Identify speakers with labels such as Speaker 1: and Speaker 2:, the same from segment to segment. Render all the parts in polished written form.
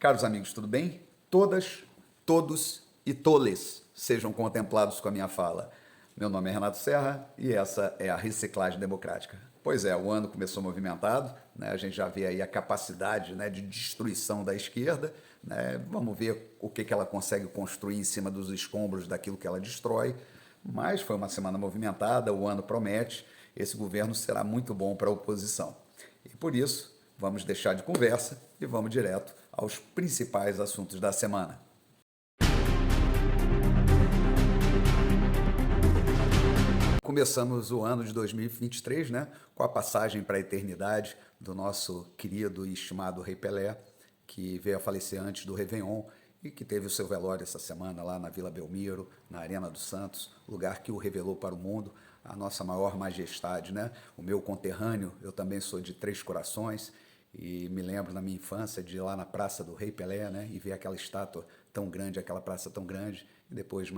Speaker 1: Caros amigos, tudo bem? Todas, todos e toles sejam contemplados com a minha fala. Meu nome é Renato Serra e essa é a Reciclagem Democrática. Pois é, o ano começou movimentado, né? A gente já vê aí a capacidade, né, de destruição da esquerda, né? Vamos ver o que ela consegue construir em cima dos escombros daquilo que ela destrói. Mas foi uma semana movimentada, o ano promete, esse governo será muito bom para a oposição. E por isso, vamos deixar de conversa e vamos direto aos principais assuntos da semana. Começamos o ano de 2023, né, com a passagem para a eternidade do nosso querido e estimado Rei Pelé, que veio a falecer antes do Réveillon e que teve o seu velório essa semana lá na Vila Belmiro, na Arena dos Santos, lugar que o revelou para o mundo, a nossa maior majestade, né? O meu conterrâneo, eu também sou de Três Corações e me lembro na minha infância de ir lá na Praça do Rei Pelé, né? E ver aquela estátua tão grande, aquela praça tão grande, e depois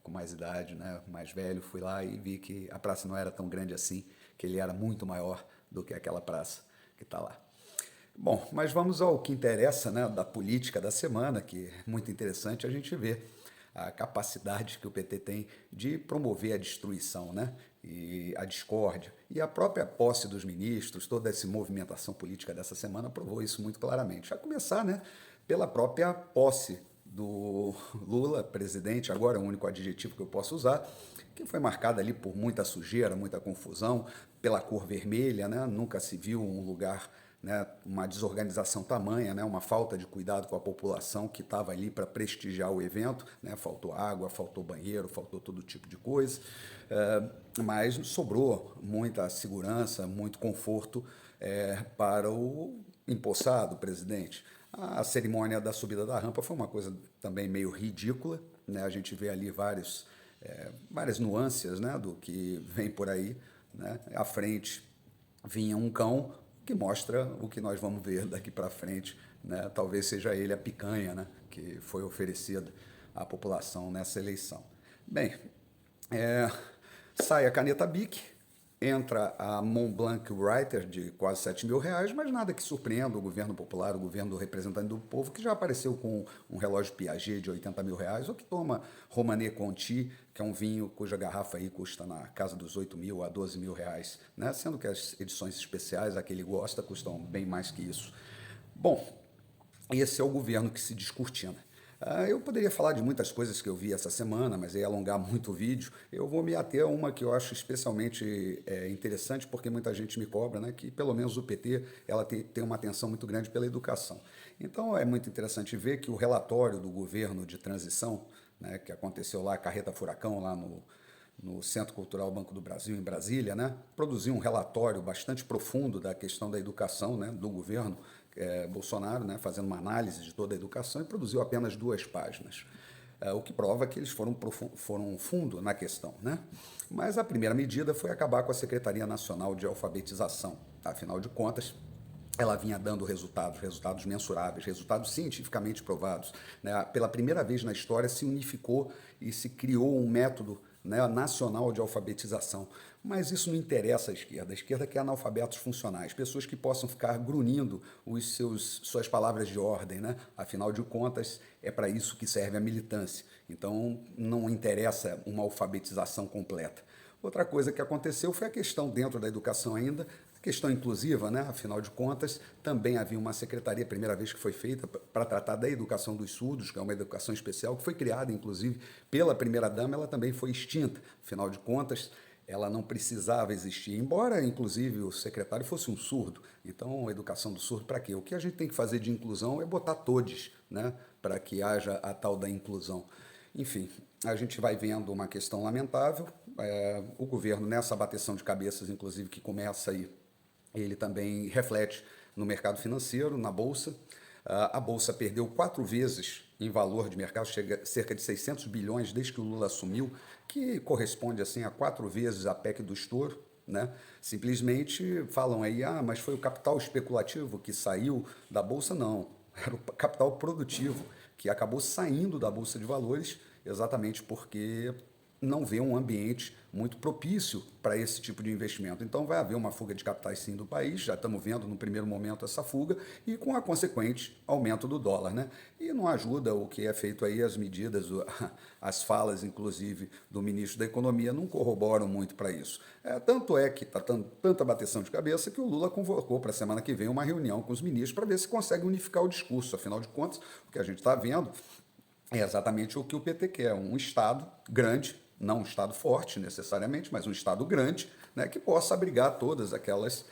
Speaker 1: com mais idade, né, mais velho, fui lá e vi que a praça não era tão grande assim, que ele era muito maior do que aquela praça que está lá. Bom, mas vamos ao que interessa, né, da política da semana, que é muito interessante a gente ver a capacidade que o PT tem de promover a destruição, né, e a discórdia. E a própria posse dos ministros, toda essa movimentação política dessa semana provou isso muito claramente. A começar, né, pela própria posse do Lula, presidente, agora é o único adjetivo que eu posso usar, que foi marcada ali por muita sujeira, muita confusão, pela cor vermelha, né? Nunca se viu um lugar, né, uma desorganização tamanha, né, uma falta de cuidado com a população que estava ali para prestigiar o evento, né? Faltou água, faltou banheiro, faltou todo tipo de coisa, mas sobrou muita segurança, muito conforto para o empossado presidente. A cerimônia da subida da rampa foi uma coisa também meio ridícula, né? A gente vê ali várias nuances, né, do que vem por aí, né? À frente vinha um cão que mostra o que nós vamos ver daqui para frente, né? Talvez seja ele a picanha, né, que foi oferecida à população nessa eleição. Bem, sai a caneta Bic, entra a Montblanc Writer de quase R$ 7.000, mas nada que surpreenda o governo popular, o governo do representante do povo, que já apareceu com um relógio Piaget de R$ 80.000, ou que toma Romanée Conti, que é um vinho cuja garrafa aí custa na casa dos R$ 8.000 a R$ 12.000, né? Sendo que as edições especiais, a que ele gosta, custam bem mais que isso. Bom, esse é o governo que se descortina. Eu poderia falar de muitas coisas que eu vi essa semana, mas ia alongar muito o vídeo. Eu vou me ater a uma que eu acho especialmente interessante, porque muita gente me cobra, né, que pelo menos o PT ela tem uma atenção muito grande pela educação. Então é muito interessante ver que o relatório do governo de transição, né, que aconteceu lá, Carreta Furacão, lá no Centro Cultural Banco do Brasil, em Brasília, né, produziu um relatório bastante profundo da questão da educação, né, do governo Bolsonaro, né, fazendo uma análise de toda a educação, e produziu apenas 2 páginas. O que prova que eles foram fundo na questão, né? Mas a primeira medida foi acabar com a Secretaria Nacional de Alfabetização. Afinal de contas, ela vinha dando resultados mensuráveis, resultados cientificamente provados, né? Pela primeira vez na história se unificou e se criou um método, né, nacional de alfabetização. Mas isso não interessa à esquerda. A esquerda quer analfabetos funcionais, pessoas que possam ficar grunhindo suas palavras de ordem, né? Afinal de contas, é para isso que serve a militância. Então, não interessa uma alfabetização completa. Outra coisa que aconteceu foi a questão dentro da educação ainda, questão inclusiva, né? Afinal de contas, também havia uma secretaria, primeira vez que foi feita, para tratar da educação dos surdos, que é uma educação especial, que foi criada, inclusive, pela primeira-dama, ela também foi extinta. Afinal de contas, ela não precisava existir, embora, inclusive, o secretário fosse um surdo. Então, a educação do surdo, para quê? O que a gente tem que fazer de inclusão é botar todos, né? Para que haja a tal da inclusão. Enfim, a gente vai vendo uma questão lamentável. O governo, nessa bateção de cabeças, inclusive, que começa aí, ele também reflete no mercado financeiro, na Bolsa. A Bolsa perdeu 4 vezes em valor de mercado, chega a cerca de 600 bilhões desde que o Lula assumiu, que corresponde assim a 4 vezes a PEC do estouro, né? Simplesmente falam aí, mas foi o capital especulativo que saiu da Bolsa? Não, era o capital produtivo que acabou saindo da Bolsa de Valores, exatamente porque não vê um ambiente muito propício para esse tipo de investimento. Então vai haver uma fuga de capitais sim do país, já estamos vendo no primeiro momento essa fuga e com a consequente aumento do dólar, né? E não ajuda o que é feito aí, as medidas, as falas inclusive do ministro da Economia não corroboram muito para isso. Tanto é que está tanta bateção de cabeça que o Lula convocou para a semana que vem uma reunião com os ministros para ver se consegue unificar o discurso. Afinal de contas, o que a gente está vendo é exatamente o que o PT quer, um Estado grande, não um Estado forte necessariamente, mas um Estado grande, né, que possa abrigar todas aquelas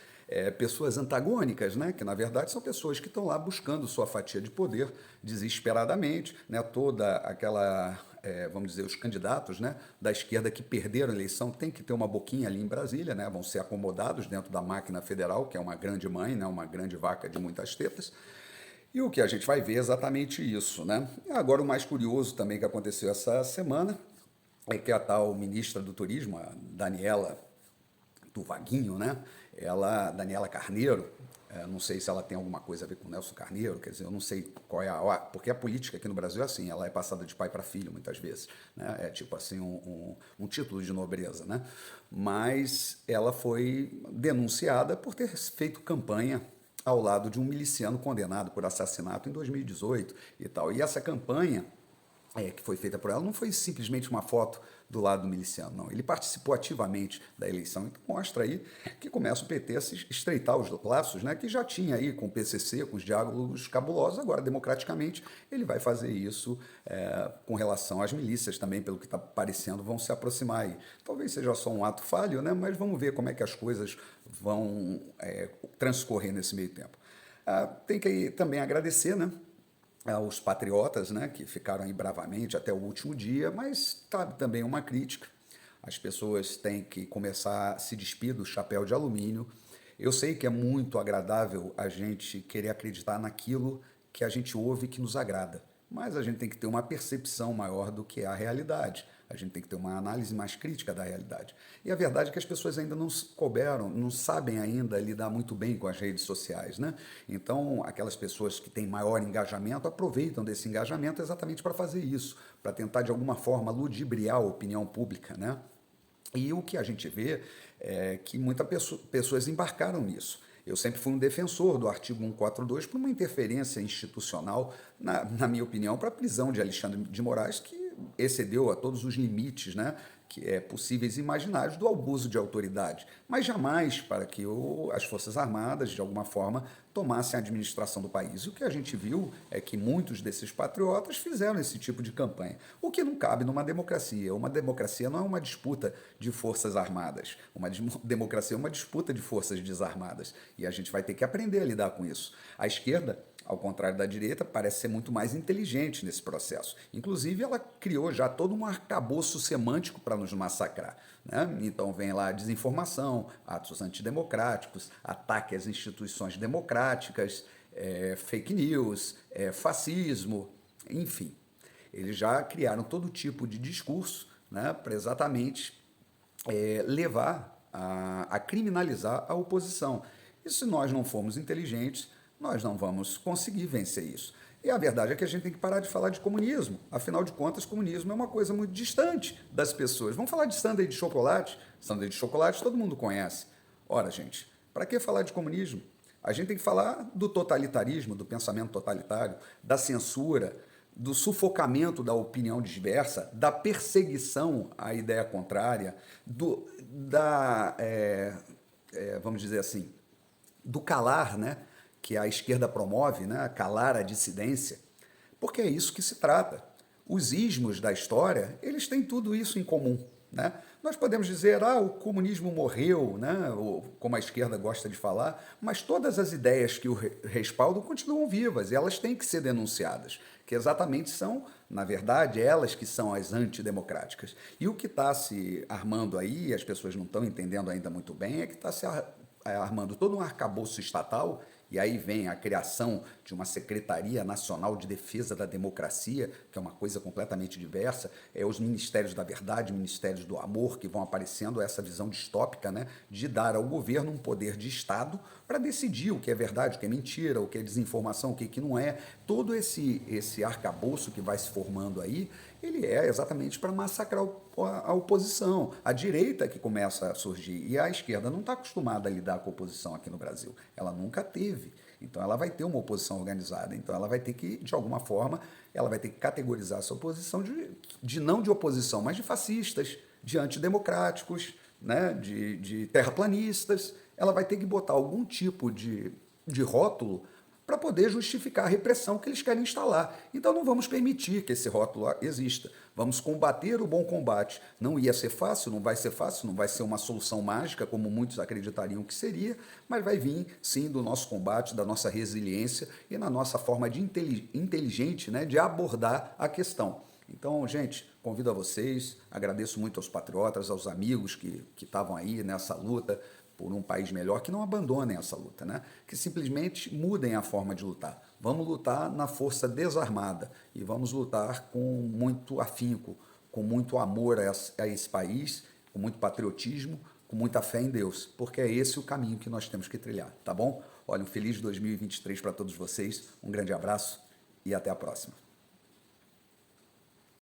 Speaker 1: pessoas antagônicas, né, que na verdade são pessoas que estão lá buscando sua fatia de poder desesperadamente, né, toda aquela, vamos dizer, os candidatos, né, da esquerda que perderam a eleição têm que ter uma boquinha ali em Brasília, né, vão ser acomodados dentro da máquina federal, que é uma grande mãe, né, uma grande vaca de muitas tetas. E o que a gente vai ver é exatamente isso, né? E agora o mais curioso também que aconteceu essa semana é que a tal ministra do Turismo, a Daniela do Vaguinho, né? Daniela Carneiro, não sei se ela tem alguma coisa a ver com o Nelson Carneiro, quer dizer, eu não sei qual é porque a política aqui no Brasil é assim, ela é passada de pai para filho muitas vezes, né? É tipo assim um título de nobreza, né? Mas ela foi denunciada por ter feito campanha ao lado de um miliciano condenado por assassinato em 2018 e tal. E essa campanha que foi feita por ela não foi simplesmente uma foto do lado do miliciano, não. Ele participou ativamente da eleição. Então mostra aí que começa o PT a se estreitar os laços, né, que já tinha aí com o PCC, com os diálogos cabulosos. Agora, democraticamente, ele vai fazer isso com relação às milícias também, pelo que está parecendo, vão se aproximar aí. Talvez seja só um ato falho, né, mas vamos ver como é que as coisas vão transcorrer nesse meio tempo. Tem que também agradecer, né, aos patriotas, né, que ficaram aí bravamente até o último dia, mas cabe também uma crítica. As pessoas têm que começar a se despir do chapéu de alumínio. Eu sei que é muito agradável a gente querer acreditar naquilo que a gente ouve e que nos agrada, mas a gente tem que ter uma percepção maior do que é a realidade. A gente tem que ter uma análise mais crítica da realidade. E a verdade é que as pessoas ainda não couberam, não sabem ainda lidar muito bem com as redes sociais, né? Então, aquelas pessoas que têm maior engajamento aproveitam desse engajamento exatamente para fazer isso, para tentar de alguma forma ludibriar a opinião pública, né? E o que a gente vê é que muitas pessoas embarcaram nisso. Eu sempre fui um defensor do artigo 142 por uma interferência institucional, na minha opinião, para a prisão de Alexandre de Moraes, que excedeu a todos os limites, né, que possíveis e imaginários do abuso de autoridade, mas jamais para que as Forças Armadas, de alguma forma, tomassem a administração do país. E o que a gente viu é que muitos desses patriotas fizeram esse tipo de campanha, o que não cabe numa democracia. Uma democracia não é uma disputa de forças armadas, uma democracia é uma disputa de forças desarmadas, e a gente vai ter que aprender a lidar com isso. A esquerda, ao contrário da direita, parece ser muito mais inteligente nesse processo. Inclusive, ela criou já todo um arcabouço semântico para nos massacrar, né? Então vem lá a desinformação, atos antidemocráticos, ataque às instituições democráticas, fake news, fascismo, enfim. Eles já criaram todo tipo de discurso, né, para exatamente levar a criminalizar a oposição. E se nós não formos inteligentes, nós não vamos conseguir vencer isso. E a verdade é que a gente tem que parar de falar de comunismo. Afinal de contas, comunismo é uma coisa muito distante das pessoas. Vamos falar de sundae de chocolate? Sundae de chocolate todo mundo conhece. Ora, gente, para que falar de comunismo? A gente tem que falar do totalitarismo, do pensamento totalitário, da censura, do sufocamento da opinião diversa, da perseguição à ideia contrária, vamos dizer assim, do calar, né, que a esquerda promove, né, calar a dissidência, porque é isso que se trata. Os ismos da história, eles têm tudo isso em comum, né? Nós podemos dizer, o comunismo morreu, né, ou, como a esquerda gosta de falar, mas todas as ideias que o respaldam continuam vivas e elas têm que ser denunciadas, que exatamente são, na verdade, elas que são as antidemocráticas. E o que está se armando aí, as pessoas não estão entendendo ainda muito bem, é que está se armando todo um arcabouço estatal. E aí vem a criação de uma Secretaria Nacional de Defesa da Democracia, que é uma coisa completamente diversa, os Ministérios da Verdade, Ministérios do Amor, que vão aparecendo, essa visão distópica, né, de dar ao governo um poder de Estado para decidir o que é verdade, o que é mentira, o que é desinformação, o que não é. Todo esse arcabouço que vai se formando aí, ele é exatamente para massacrar a oposição, a direita que começa a surgir. E a esquerda não está acostumada a lidar com a oposição aqui no Brasil. Ela nunca teve. Então ela vai ter uma oposição organizada. Então ela vai ter que, de alguma forma, ela vai ter que categorizar essa oposição de não de oposição, mas de fascistas, de antidemocráticos, né, de terraplanistas. Ela vai ter que botar algum tipo de rótulo para poder justificar a repressão que eles querem instalar. Então não vamos permitir que esse rótulo exista. Vamos combater o bom combate. Não ia ser fácil, não vai ser fácil, não vai ser uma solução mágica, como muitos acreditariam que seria, mas vai vir, sim, do nosso combate, da nossa resiliência e na nossa forma de inteligente, né, de abordar a questão. Então, gente, convido a vocês, agradeço muito aos patriotas, aos amigos que estavam aí nessa luta por um país melhor, que não abandonem essa luta, né? Que simplesmente mudem a forma de lutar. Vamos lutar na força desarmada e vamos lutar com muito afinco, com muito amor a esse país, com muito patriotismo, com muita fé em Deus, porque é esse o caminho que nós temos que trilhar, tá bom? Olha, um feliz 2023 para todos vocês, um grande abraço e até a próxima.